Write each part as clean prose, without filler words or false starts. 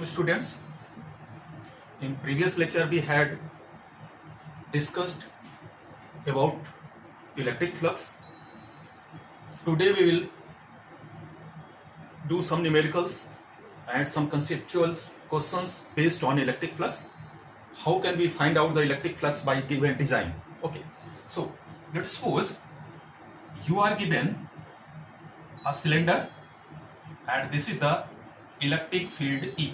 Welcome students. In previous lecture we had discussed about electric flux. Today we will do some numericals and some conceptual questions based on electric flux. How can we find out the electric flux by given design? Okay, so let's suppose you are given a cylinder and this is the electric field E.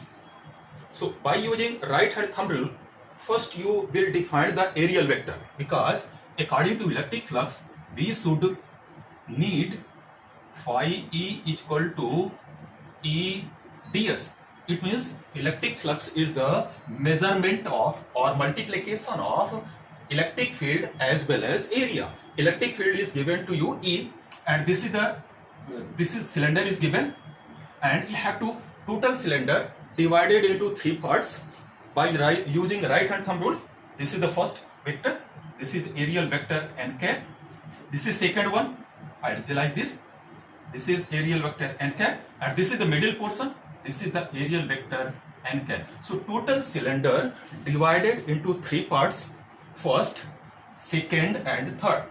So by using right hand thumb rule, first you will define the areal vector, because according to electric flux we should need phi E equal to E ds. It means electric flux is the measurement of or multiplication of electric field as well as area. Electric field is given to you E, and this is cylinder is given, and you have to total cylinder divided into three parts by using right hand thumb rule. This is the first vector, this is the areal vector n cap. This is second one, I will like this is areal vector n cap, and this is the middle portion, this is the areal vector n cap. So total cylinder divided into three parts, first, second and third.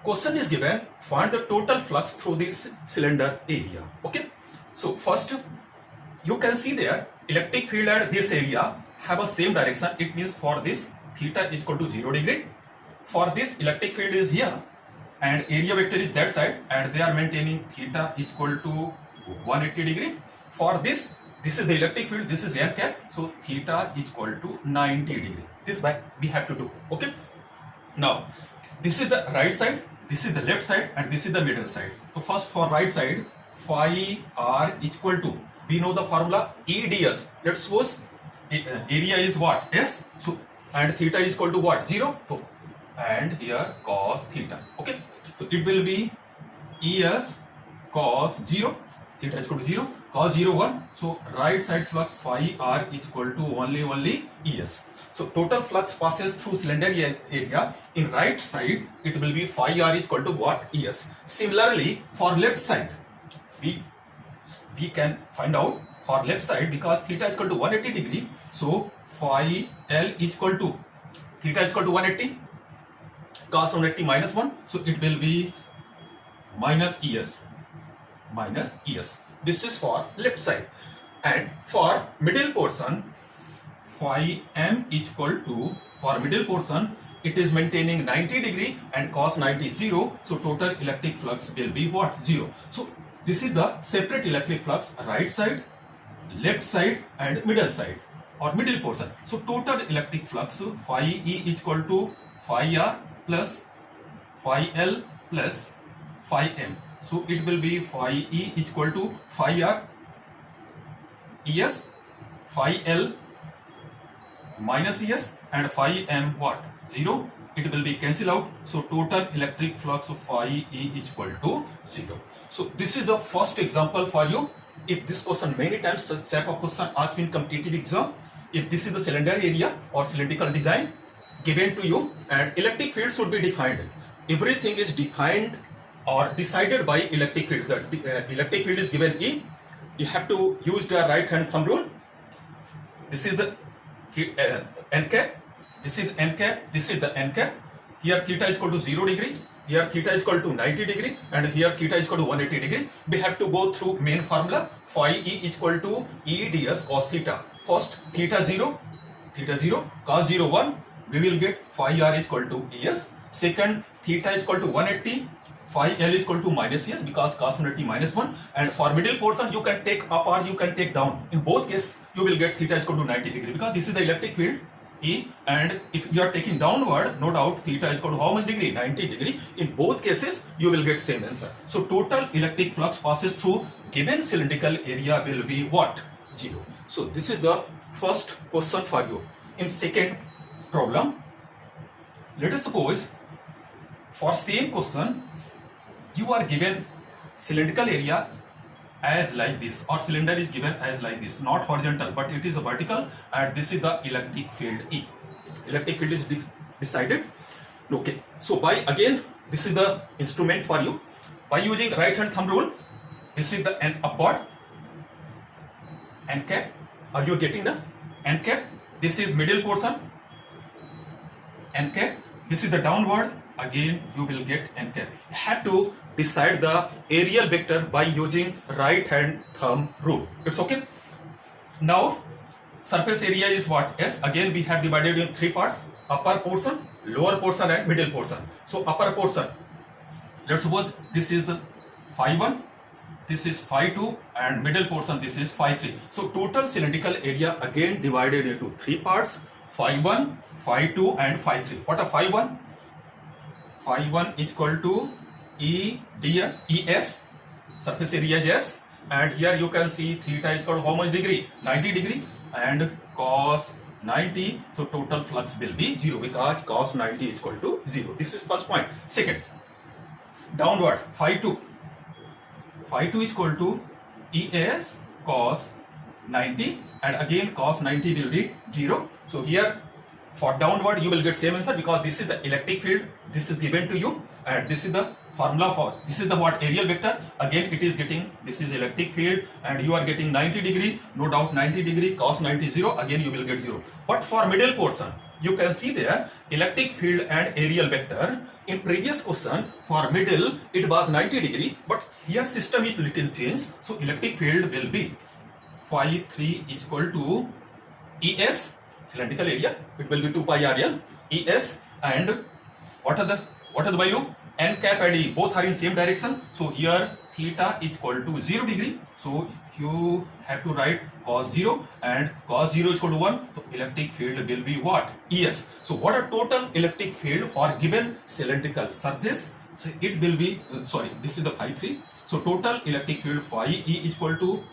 Question is given, find the total flux through this cylinder area. Okay, so first you can see there electric field at this area have a same direction. It means for this theta is equal to 0 degree. For this electric field is here and area vector is that side, and they are maintaining theta is equal to 180 degree. For this is the electric field, this is n cap, so theta is equal to 90 degree. This way we have to do. Okay, now this is the right side, this is the left side, and this is the middle side. So first for right side, phi r is equal to, we know the formula E ds. Let's suppose area is what? S. So and theta is equal to what? 0. So and here cos theta. Okay, so it will be Es cos 0, theta is equal to 0, cos 0 1. So right side flux phi r is equal to only Es. So total flux passes through cylinder area. In right side it will be phi r is equal to what? Es. Similarly for left side we can find out for left side, because theta is equal to 180 degree. So phi L is equal to theta is equal to 180, cos 180 minus 1. So it will be minus Es. This is for left side. And for middle portion, phi M is equal to, for middle portion it is maintaining 90 degree and cos 90 is 0. So total electric flux will be what? 0. So this is the separate electric flux, right side, left side and middle side or middle portion. So total electric flux phi E is equal to phi R plus phi L plus phi M. So it will be phi E is equal to phi R Es, phi L minus Es, and phi M what? 0. It will be cancel out. So total electric flux of phi E is equal to 0. So this is the first example for you. If this question, many times such type of question asked in competitive exam, if this is the cylinder area or cylindrical design given to you and electric field should be defined. Everything is defined or decided by electric field. The electric field is given E. You have to use the right hand thumb rule. This is the n cap. This is n cap, this is the n cap. Here theta is equal to 0 degree, here theta is equal to 90 degree, and here theta is equal to 180 degree. We have to go through main formula, phi E is equal to E ds cos theta. First theta 0, cos 0 1, we will get phi r is equal to Es. Second theta is equal to 180, phi L is equal to minus Es, because cos 180 minus 1. And for middle portion you can take up or you can take down. In both cases you will get theta is equal to 90 degree, because this is the electric field E, and if you are taking downward, no doubt theta is equal to how much degree? 90 degree. In both cases you will get same answer. So total electric flux passes through given cylindrical area will be what? 0. So this is the first question for you. In second problem, let us suppose for same question you are given cylindrical area as like this, or cylinder is given as like this, not horizontal but it is a vertical, and this is the electric field E. Electric field is decided. Okay, so by again this is the instrument for you. By using right hand thumb rule, this is the n upward n cap, Are you getting the n cap? This is middle portion, n cap. This is the downward. Again, you will get n cap. You have to decide the areal vector by using right hand thumb rule. It's okay. Now, surface area is what? S. Again, we have divided in three parts: upper portion, lower portion, and middle portion. So, upper portion. Let's suppose this is the phi 1, this is phi 2, and middle portion this is phi 3. So total cylindrical area again divided into three parts: phi 1, phi 2, and phi 3. What are phi 1? Phi 1 is equal to ES, surface area is S, and here you can see theta is equal to how much degree? 90 degree, and cos 90. So total flux will be 0 because cos 90 is equal to 0. This is first point. Second, downward, phi 2. Phi 2 is equal to ES cos 90, and again cos 90 will be 0. So here for downward you will get same answer because this is the electric field, this is given to you, and this is the formula for, this is the what, areal vector. Again it is getting, this is electric field, and you are getting 90 degree, no doubt 90 degree, cos 90 0, again you will get 0. But for middle portion, you can see there electric field and areal vector. In previous question for middle it was 90 degree, but here system is little changed. So electric field will be phi 3 is equal to ES, cylindrical area, it will be 2 pi RL, ES, and what are the value? N cap and E both are in same direction. So here theta is equal to 0 degree. So you have to write cos 0, and cos 0 is equal to 1. So electric field will be what? ES. So what are total electric field for given cylindrical surface? So it will be, this is the phi 3. So total electric field phi E is equal to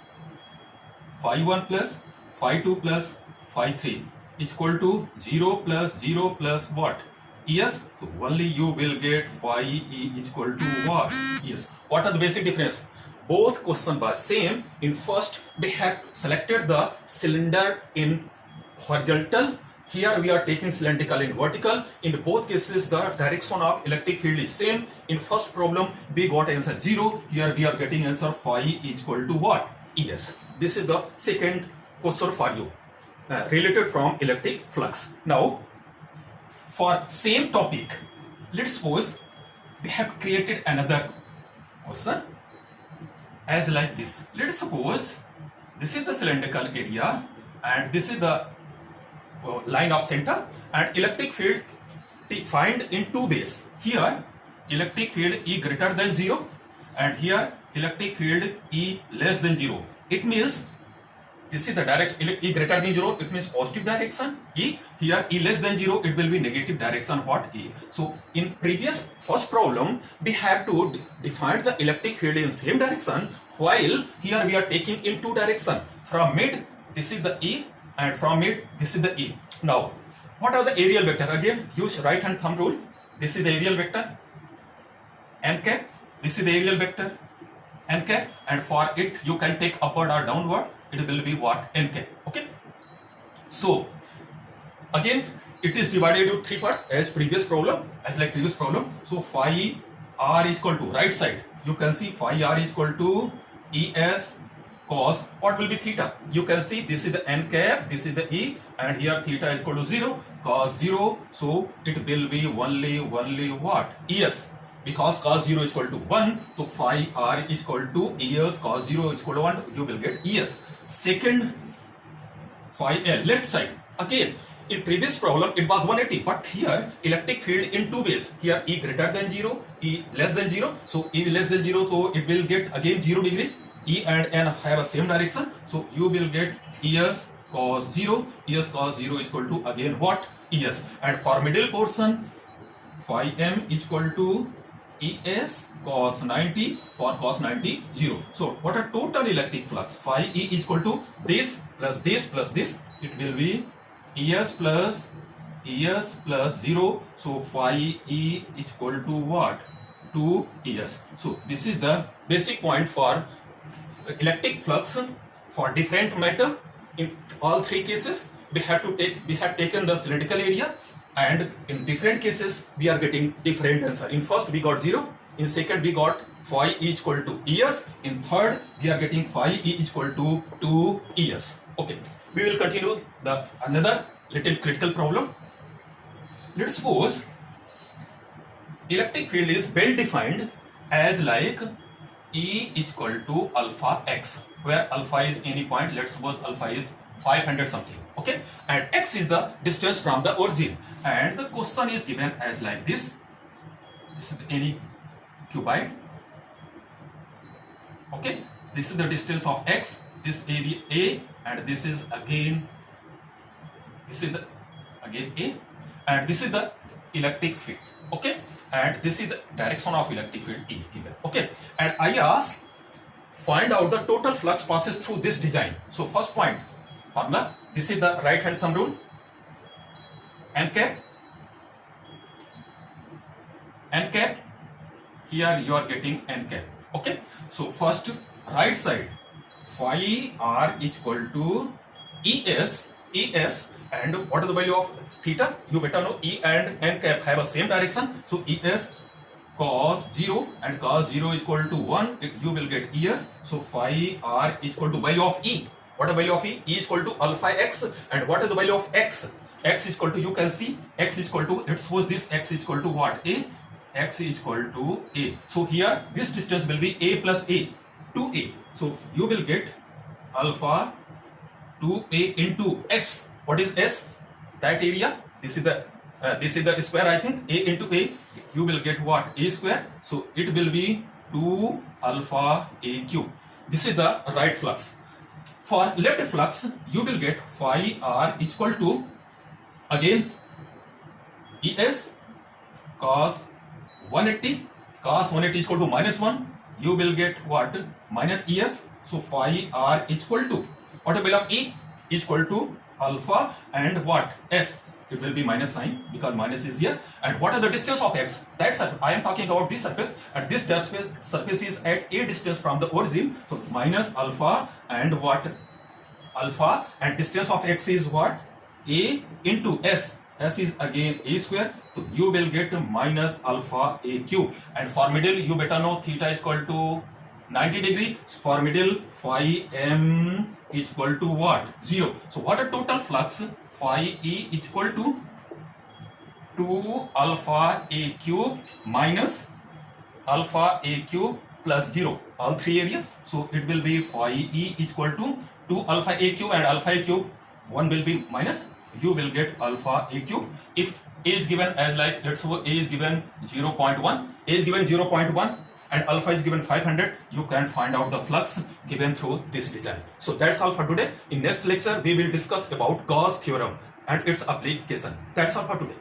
phi 1 plus phi 2 plus phi 3 is equal to 0 plus 0 plus what? ES. So only you will get phi E is equal to what? ES. What are the basic difference? Both question was same. In first they have selected the cylinder in horizontal. Here we are taking cylindrical in vertical. In both cases the direction of electric field is same. In first problem we got answer 0. Here we are getting answer phi is equal to what? ES. This is the second question for you related from electric flux. Now for same topic, let's suppose we have created another question as like this. Let's suppose this is the cylindrical area and this is the line of center, and electric field defined in two ways. Here electric field E greater than 0, and here electric field E less than 0. It means this is the direction, E greater than 0, it means positive direction E. Here E less than 0, it will be negative direction what? E. So in previous first problem we have to define the electric field in same direction, while here we are taking in two direction. From mid this is the E, and from mid this is the E. Now what are the areal vector? Again use right hand thumb rule. This is the areal vector n cap, this is the areal vector n cap, and for it you can take upward or downward, it will be what? N cap. Okay, so again it is divided into three parts as previous problem, as like previous problem. So phi r is equal to, right side you can see phi r is equal to ES cos, what will be theta? You can see this is the n cap, this is the E, and here theta is equal to 0, cos 0, so it will be only what? ES. Because cos 0 is equal to 1, so phi r is equal to ES cos 0 is equal to 1, you will get ES. Second, phi L, left side. Again, in previous problem it was 180, but here electric field in two ways. Here E greater than 0, E less than 0. So E less than 0, so it will get again 0 degree. E and N have a same direction, so you will get ES cos 0. ES cos 0 is equal to again what? ES. And for middle portion, phi M is equal to ES cos 90, for cos 90 0. So what are total electric flux? Phi E is equal to this plus this plus this. It will be ES plus 0. So phi E is equal to what? 2 ES. So this is the basic point for electric flux for different matter. In all three cases we have taken the cylindrical area, and in different cases we are getting different answer. In first we got 0, in second we got phi E is equal to ES, in third we are getting phi E is equal to 2 ES. Okay, we will continue the another little critical problem. Let's suppose electric field is well defined as like E is equal to alpha x, where alpha is any point. Let's suppose alpha is 500 something, okay, and x is the distance from the origin, and the question is given as like this. This is any cuboid, okay, this is the distance of x, this area A, and this is again, this is the again A, and this is the electric field, okay, and this is the direction of electric field E given, okay, and I ask find out the total flux passes through this design. So first point formula, this is the right hand thumb rule, n cap, here you are getting n cap, okay. So first right side phi r is equal to es, and what is the value of theta? You better know E and n cap have a same direction, so es cos 0 and cos 0 is equal to 1, you will get es. So phi r is equal to value of E. What is the value of E? E is equal to alpha x, and what is the value of x? X is equal to, you can see, x is equal to, let's suppose this x is equal to what? A. X is equal to A. So here this distance will be A plus A, 2A. So you will get alpha 2A into S. What is S? That area. This is the square, I think. A into A, you will get what? A square. So it will be 2 alpha A cube. This is the right flux. For left flux, you will get phi r equal to again Es cos 180. Cos 180 is equal to -1. You will get what? Minus Es. So phi r is equal to, what is the value of E? Is equal to alpha and what? S. It will be minus sign because minus is here. And what are the distance of x? That's I am talking about this surface, and this surface is at a distance from the origin. So minus alpha and what? Alpha, and distance of x is what? A into S. S is again A square. So you will get minus alpha A cube. And for middle, you better know theta is equal to 90 degree. For middle, phi m is equal to what? 0. So what a total flux? Phi E is equal to 2 alpha A cube minus alpha A cube plus 0. All three area. So it will be phi E is equal to 2 alpha A cube, and alpha A cube 1 will be minus. You will get alpha A cube. If A is given as like, let's suppose A is given 0.1, A is given 0.1 and alpha is given 500, you can find out the flux given through this design. So that's all for today. In next lecture, we will discuss about Gauss theorem and its application. That's all for today.